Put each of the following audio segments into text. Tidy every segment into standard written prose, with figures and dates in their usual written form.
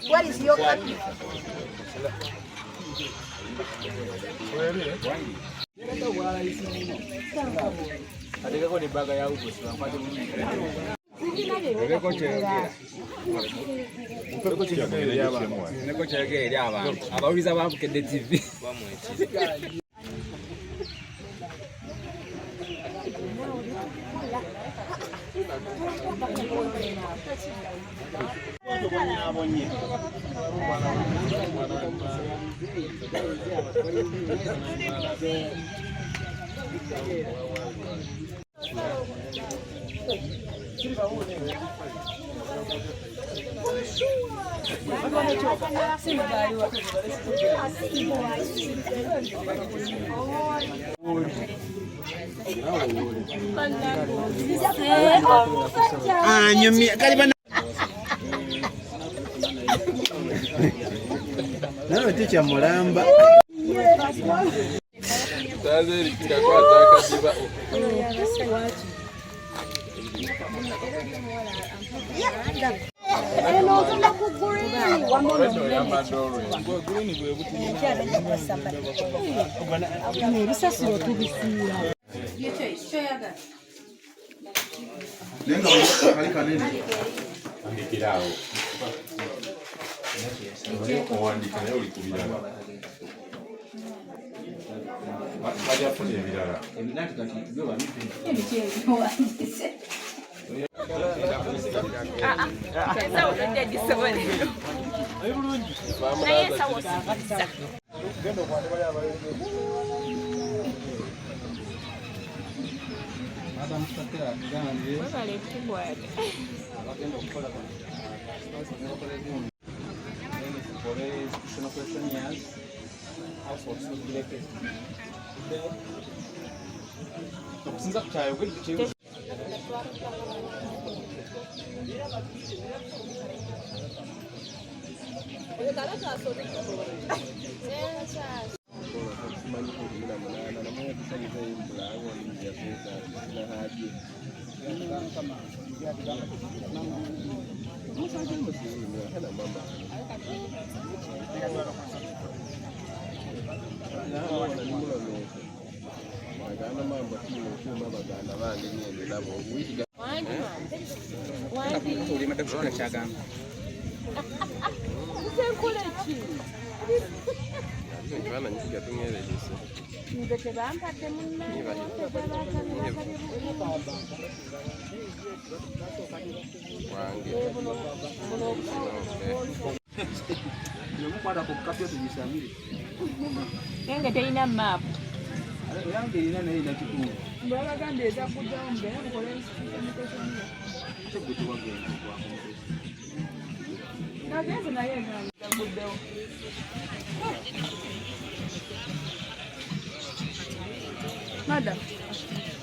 What is your country? Nawe ticha mulamba. Sasa nikakwa taka siba.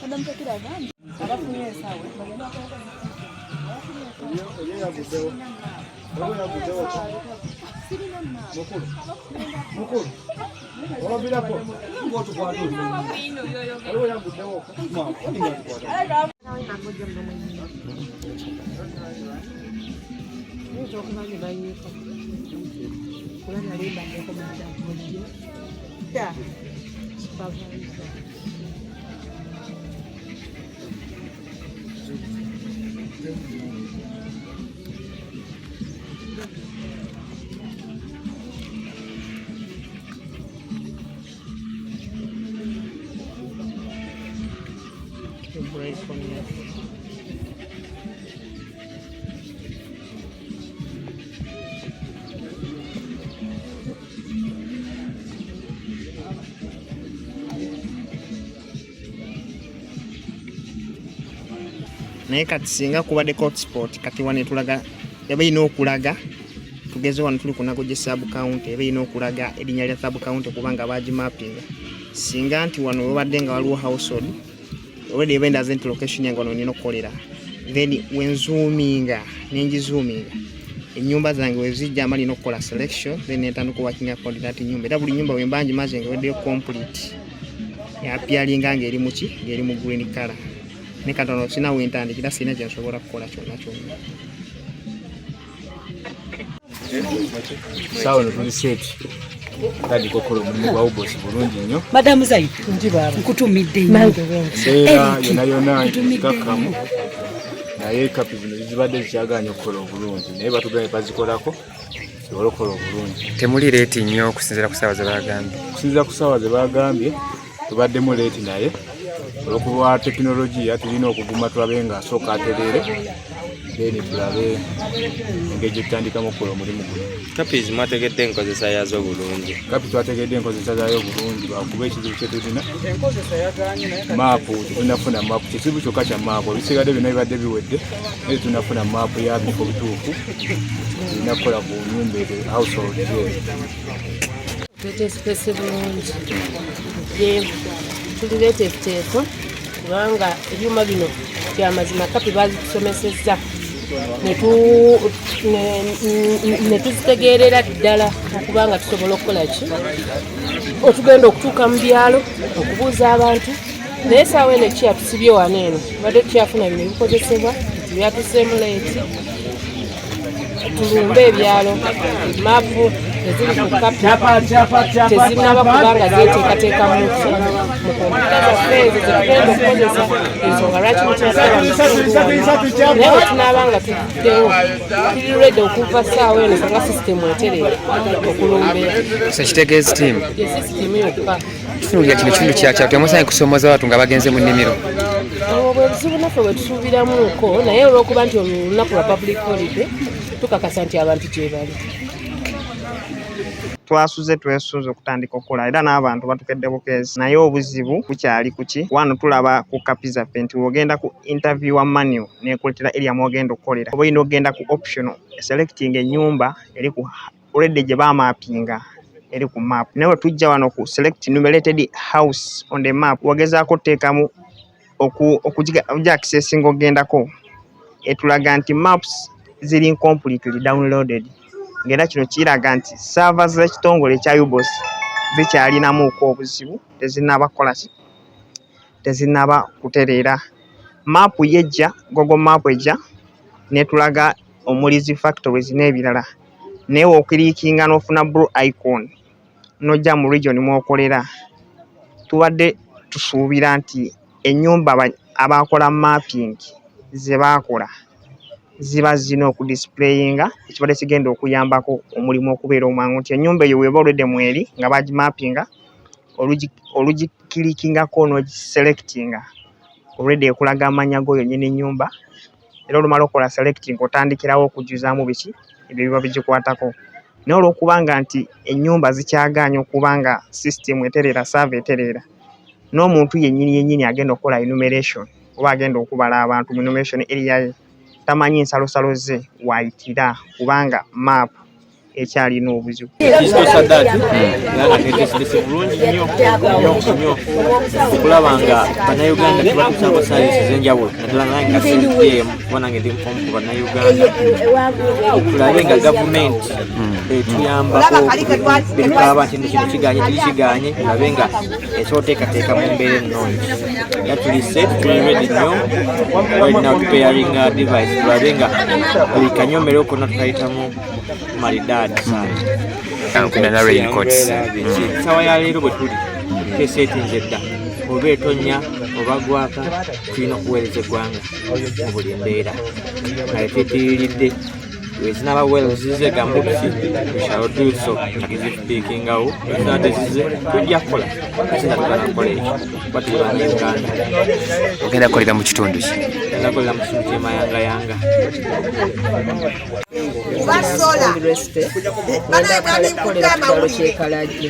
Madam, takira gani? Abafunye sawa. Break from here. naye kati singa kubadde hotspot kati wane tulaga eba ino okulaga tugeze wano tuli kunago je sub county eba ino okulaga erinnya lya sub county kubanga baji mapping singa nti wano wabadde nga waliwo household already eba nti location yange wano nino kolera then when zoominga enyumba zange wezijja amali nokukola selection then netandika working according that nyumba era buli nyumba wembanji maze nga wedde complete yapyalinga ngeri muki ngeri mu green color ne katono sina wentandikira sina kye nsobola kukola kyonna kyonna sawa no tuli set kadi kokolo mu bawo boss bulungi nnyo Madam Zaid nkutumidde era yona kakamu naye kapi zino zibadde zikyaganya okukola obulungi naye batuganye bazikolako ziwolokola obulungi temuli leeti nnyo okusinziira ku ssaawa ze bagambye tubaddemu leeti naye olwokuba tekinologiya tulina okuguma tulabe nga asooka atereere then tulabe engeri gye tutandikamu okukola omulimu guno kapi mwategedde enkozesa yazo bulungi kapi twategedde enkozesa zaayo bulungi lwakuba ekizibu kye tulina maapu tetunafuna maapu kizibu kyokka kya maapu ebisigadde byonna bibadde biwedde naye tunafuna maapu ya bifo bituufu tulina kukola ku nyumba ezo household zeero tutesipesi bulungi tulireeta ebiteeko kubanga ebyuma bino byamazima kapi bazitusomesezza ne tuzitegeerera ddala okubanga tusobola okukola ki otugenda okutuuka mu byalo okubuuza abantu naye saawa eno kiyatusibye wano eno badde tukyafuna bino ebikozesebwa byatuseemu leeti tulumbe ebyalo maapu eziri ku kapi tezinaba kubanga zeteekateeka mu kompyuta zaffe ezo zetugenda okukozesa ensonga lwaki mukyasaba naye wetunaaba nga tuddewo tuli redi okuva ssaawa eno songa sisitemu eterera okulumba kitegeeza tiimu ye sisitemu yokka tufunulira kino kitundu kyakya temusange kusomoza abantu nga bagenze mu nnimiro obwo ebuzibu naffe bwe tusuubiramuko naye olw'okuba nti olunaku lwa public holiday tukakasa nti abantu gye bali twasuze twesuze okutandika okukola era n'abantu batukedde bukeezi naye obuzibu bukyali kuki wano tulaba ku kapi zaffe nti wogenda ku interview wa manual nekuletera area mwogenda okukolera oba olina okgenda ku optional selecting ennyumba eri ku already gye baamapinga eri ku map naye tujja wano ku select numerated house on the map wagezaako teekamu okuja accessing ogendako etulaga nti maps ziri incompletely downloaded ngera kino kiraga nti servers z'ekitongole ekya UBOS zikyalinamuuko obuzibu tezinaba kutereera maapu yejja Google map ejja netulaga omulizi factories n'ebirala naye okiriikinga n'ofuna blue icon nojja mu region mwokolera tubadde tusuubira nti ennyumba abakola mapping ze baakola ziba zina okudisplayinga ekibadde kigenda okuyambako omulimu okubeera omwangu nti ennyumba eyo weeba olwedde mweri nga bagimapinga olugikirikingako n'ogiselectinga olwedde ekulaga amanya g'oyo nnyini ennyumba era olumala okukola selecting otandikirawo okujjuzaamu biki ebyo biba bigikwatako naye olw'okubanga nti ennyumba zikyaganya okubanga system etereera server etereera n'omuntu yennyini agenda okukola enumeration oba agenda okubala abantu mu enumeration area ye tamanyi nsalosalo ze waayitira kubanga map ekyalina obuzibu bulungi nnyo okulaba nga bannayuganda tebatuusako saavisi ez'enjawulo naddala nange nga sentm kuba nange ndi mufomu ku bannayuganda tulabe nga gavumenti etuyambako betukalaba nti kino kiganye tikiganye tulabe nga esobola oteekateeka mu mbeera ennungi era tuli set tuli redi nnyo right now tupeyaringa device tulabe nga buli kanyomerero konna tukayitamu maridadi sawa ya leero bwe tuli teseetinze dda oba etonya oba gwaka tulina okuweereza eggwanga mu buli mbeera naye twetiriiridde wezinaba wezize gambuki ishalo do so akizipikingawo ezadde zize tujja kukola kisinga tugana kukola ekyo kuba tuli bannayuganda ogenda kukolera mu kitundu ki ogenda kukolera mu kitundu ky'emayangayanga University ngenda kukolera ku kyalo ky'Ekalajje.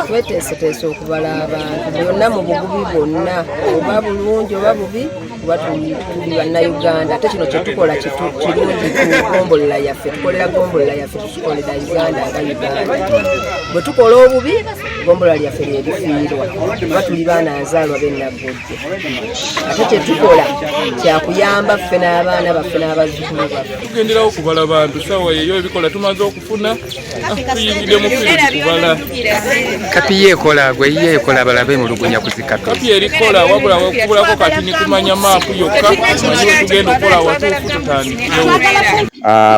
Tweteeseteese okubala abantu bonna mu bugubi bwonna, oba bulungi oba bubi, kuba tuli bannayuganda. Ate kino kyetukola kirungi ku ggombolola yaffe, tukolera ggombolola yaffe, tukolera Uganda nga Uganda. Bwe tukola obubi, ggombolola lyaffe lyerifiirwa, kuba tuli baana azaalwa b'ennaggojje. Ate kyetukola kyakuyamba ffe n'abaana baffe n'abazzukulu baffe. Tugenderawo kubala abantu sawa yeyo ebikola tumaze okufuna tuyingidde mu field kubala. Kapi yekola gwe yekola balabe mu lugunya kuzikato. Kapi erikola wabula okubulako kati nitumanya maapu yokka tumanyi tugenda okukola watuufu tutandikirewo.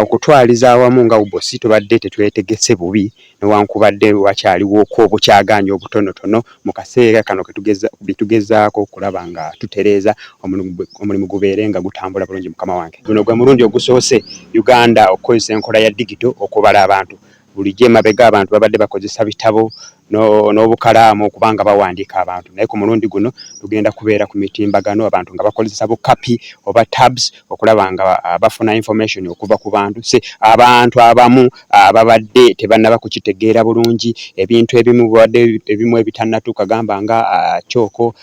Okutwaliza awamu nga ubosi tubadde tetwetegese bubi newankubadde wakyaliwo obukyaganya obutonotono mu kaseera kano ketugezaako okulaba nga tutereeza omulimu gubeere nga gutambula bulungi. Mukama wange, guno gwe mulundi ogusoose Uganda okukozesa enkola ya digito okubala abantu. Bulijjo emabega abantu babadde bakozesa bitabo n'obukalaamu okubanga bawandiika abantu, naye ku mulundi guno tugenda kubeera ku mitimbagano abantu nga bakozesa bukapi oba tabs okulaba nga bafuna information okuva ku bantu. Abantu abamu babadde tebannaba kukitegeera bulungi ebintu ebimu ebitannatuuka gamba nga kyoko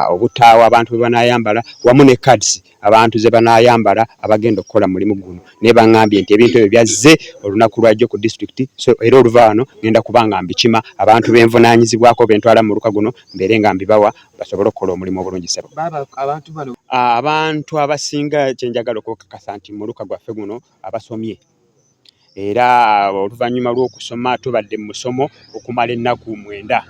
obutaawa abantu bwe banaayambala wamu ne cards abantu ze banaayambala abagenda okukola mulimu guno. Naye baŋŋambye nti ebintu ebyo byazze olunaku lwajjo ku district, so era oluva wano ngenda kubanga mbikima abantu benvunaanyizibwako bentwala mu luka guno mbeere nga mbibawa basobole okukola omulimu obulungi. Sebo abantu abasinga kyenjagala okukakasa nti mu luka gwaffe guno abasomye, era oluvannyuma lw'okusoma tubadde mu musomo okumala ennaku 9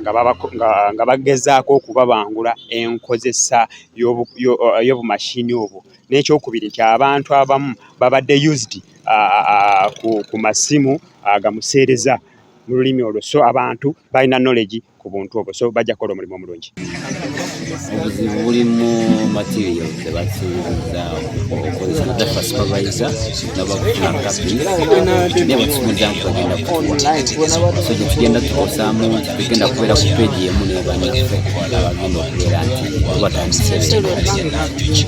nga bagezaako okubabangula enkozesa y'obumashini obwo. N'ekyokubiri nti abantu abamu babadde used ku masimu agamuseereza mu lulimi olwo, so abantu balina knowledge ku buntu obwo, so bajja kukola omulimu omulungi. Obuzibu buli mu material tebasuubiza okozesa data supervisor n'abakufuna kapi ne basuubiza nkugenda kutuwa. So tugenda tukosaamu tugenda kubeera ku page emu n'ebanyaffe abagenda okubeera nti batandise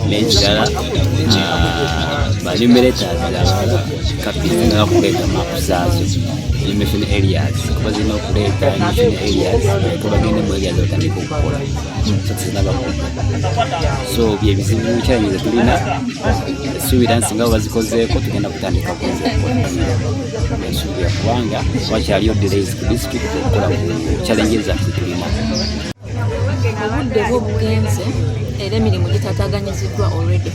n'ekirala banumerators abala kapi zirina kuleeta maapu zaazo information areas kuba zirina okuleeta information areas tubagende mu areas batandika okukola. So byebizibu challenges tulina suubira nsinga bazikozeeko tugenda kutandika kukola suubira kubanga wakyaliyo delays ku district okukola ku challenges zaffe tulina. Obudde bw'obugenze era emirimu gitaataganyiziddwa already,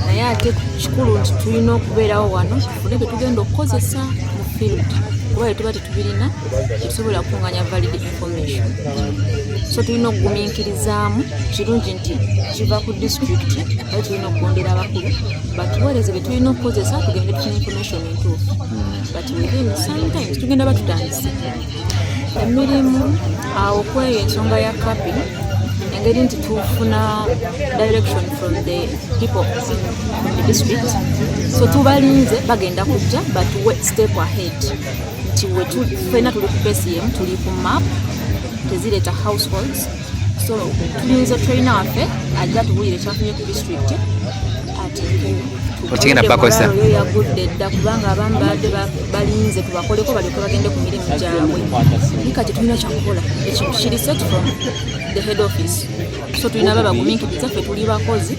naye ate kikulu nti tulina okubeerawo wano tufune bye tugenda okukozesa mu field kuba tuba tetubirina tetusobola kunganya valid information. So tulina okugumiikirizaamu kirungi nti kiva ku district aye tulina okugondera abakulu batuweereze bye tulina okukozesa tugende tufuna information entuufu, but within sometimes tugenda batutandise emirimu awo kweyo ensonga ya capping engeri nti tufuna direction from the people from the district, so tubalinze bagenda kujja batuwe step ahead nti fena tuli ku PCM tuli ku map tezireeta households, so tulinze trainer waffe ajja tubuulire kyafunye ku district ati otigenda bakosa yagudde dda kubanga abamu badde balinze tubakoleko balyoke bagende ku mirimu gyabwe. Kati tulina kyakukola ekintu kiri set from the head office, so tulina babagumiikiriza ffe tuli bakozi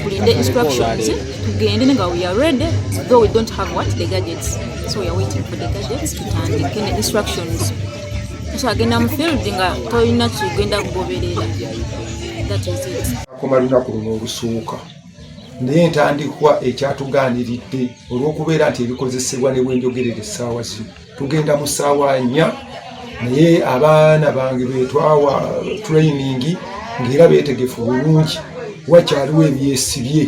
tulinde instructions tugende nga we are ready, though we don't have the gadgets, so we are waiting for the gadgets tutandike ne instructions. So agenda mu field nga tolina kigenda kugoberera. That is it. Kumalira ku luno olusuuka naye ntandikwa ekyatugaaniridde olw'okubeera nti ebikozesebwa ne bwenjogerera essaawa zino tugenda mu ssaawa 4, naye abaana bange betwawa training ng'era beetegefu bulungi, wakyaliwo ebyesibye.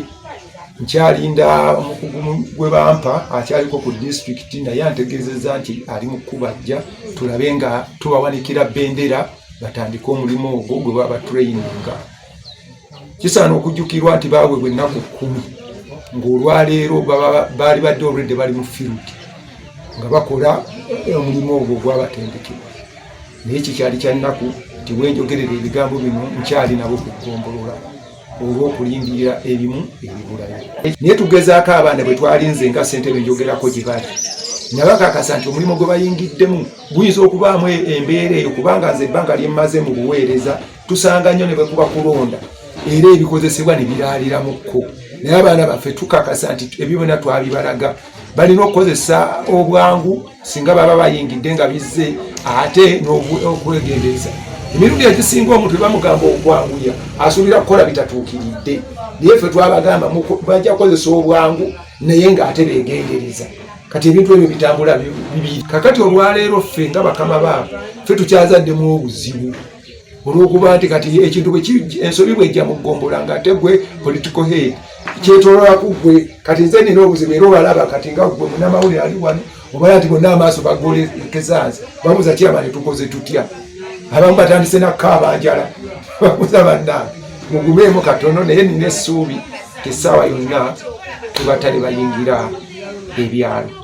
Nkyalinda omukugu gwe bampa akyaliko ku district naye antegeezezza nti ali mu kubajja tulabe nga tubawanikira bendera batandika omulimu ogwo gwe baba traininga. Kisaana okujjukirwa nti baweebwa ennaku 10 ng'olwaleero baali badde already bali mu field nga bakola omulimu ogwo gwabatendekebwa, naye kikyali kya nnaku nti bwenjogerera ebigambo bino nkyali nabo ku ggombolola olw'okulindirira ebimu ebibulayo. Naye tugezaako abaana bwe twalinze nga ssentebe njogerako gye bali nabakakasa nti omulimu gwe bayingiddemu guyinza okubaamu embeera eyo kubanga nze ebbanga lye mmaze mu buweereza tusanga nnyo ne bwe kuba kulonda era ebikozesebwa ne biraaliramuko. Naye abaana baffe tukakasa nti ebyo byonna twabibalaga balina okukozesa obwangu singa baba bayingidde nga bizze ate n'okwegendereza. Emirundi egisinga omuntu bamugamba okwanguya asuubira kukola bitatuukiridde naye ffe twabagamba bajja kukozesa obwangu naye ng'ate beegendereza. Kati ebintu ebyo bitambula bibiri. Kakati olwaleero ffe nga bakama baabo ffe tukyazaddemu obuzibu olw'okuba nti kati ekintu ensobi bwejja mu ggombola ng'ate gwe political head kyetoloola ku gwe. Kati nze nina obuzibu era obalaba kati nga gwe munnamawulire ali wano obala nti bonna amaaso bagolekeza nze babuuza kyama ne tukoze tutya. Abamu batandise nakkaaba njala babuuza bannange mugumeemu katono naye nina essuubi essaawa yonna tubatale bayingira ebyalo.